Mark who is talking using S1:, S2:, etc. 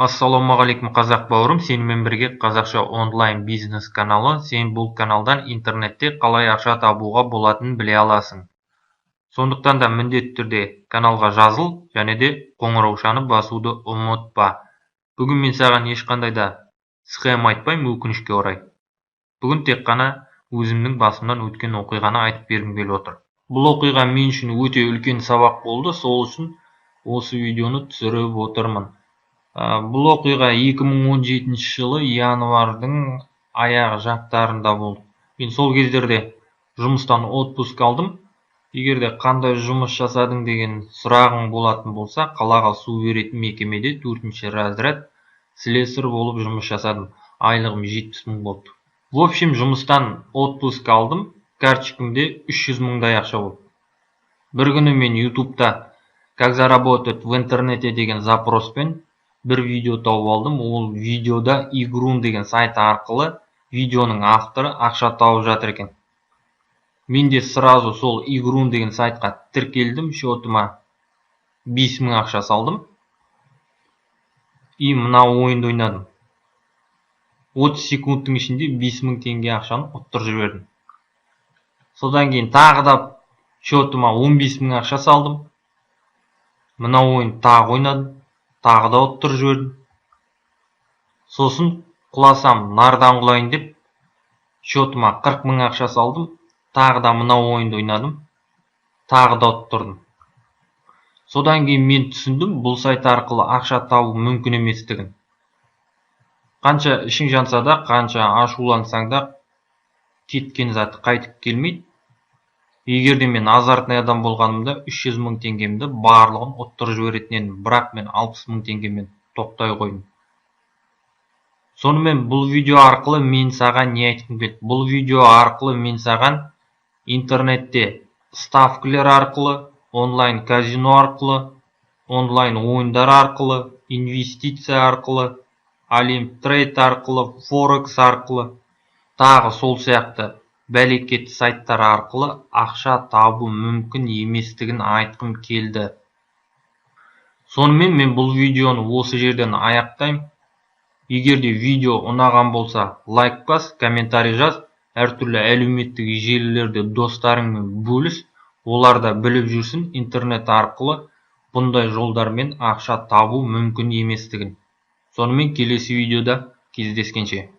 S1: Ассалаумағалейкум қазақ бауырым, сенімен бірге қазақша онлайн бизнес каналы. Сен бұл каналдан интернетте қалай ақша табуға болатынын біле аласың. Сондықтан да міндетті түрде каналға жазыл, және де қоңыраушаны басуды ұмытпа. Бүгін мен саған ешқандай да схема айтпаймын, өкінішке орай. Бүгін тек қана өзімнің басымнан өткен оқиғаны айтып бергім келіп отыр. Бұл оқиға мен үшін өте үлкен сабақ болды, сол үшін осы видеоны түсіріп отырмын. Бұл оқиға 2017 жылы январдың аяғы жақтарында болды. Мен сол кездерде жұмыстан отпуск алдым. Егерде қандай жұмыс жасадың деген сұрағың болатын болса, қалаға су беретін мекемеде 4-ші разряд слесарь болып жұмыс жасадым. Айлығым 70 мың болды. В общем, жұмыстан отпуск алдым. Карточкамде 300 мыңдай ақша болды. Бір күні мен YouTube'да «Как заработать в интернете» деген запроспен бір видео тауып алдым. Ол видеода Игрун деген сайт арқылы видеоның авторы ақша тауып жатыр екен. Мен де сразу сол Игрун деген сайтқа тіркелдім, счетыма 5 мың ақша салдым. И мына ойынды ойнадым. 30 секундтың ішінде 5 мың теңге ақшаны ұттырып жібердім. Содан кейін тағы да счетыма 15 мың ақша салдым. Мына ойын тағы ойнадым. Тағы да ұттырып жібердім. Сосын құласам нардан құлайын деп счетыма 40 мың ақша салдым. Тағы да мына ойынды ойнадым. Тағы да ұттырдым. Содан кейін мен түсіндім, бұл сайт арқылы ақша табу мүмкін еместігін. Қанша ішің жанса да, қанша ашулансаң да, кеткен заты қайтып келмейді. Егерде мен азартный адам болғанымда 300 мың теңгемді барлығын ұттырып жіберетін едім, бірақ мен 60 мың теңгемен тоқтай қойдым. Сонымен бұл видео арқылы мен саған не айтқым келді? Бұл видео арқылы мен саған интернетте ставкілер арқылы, онлайн казино арқылы, онлайн ойындар арқылы, инвестиция арқылы, Олимтрейд арқылы, Форекс арқылы, тағы сол сияқты бәлекет сайттар арқылы ақша табу мүмкін еместігін айтқым келді. Сонымен мен бұл видеоны осы жерден аяқтаймын. Егерде видео ұнаған болса, лайк бас, комментарий жаз, әртүрлі әлеуметтік желілерде достарыңмен бөліс, олар да біліп жүрсін интернет арқылы бұндай жолдармен ақша табу мүмкін еместігін. Сонымен келесі видеода кездескенше.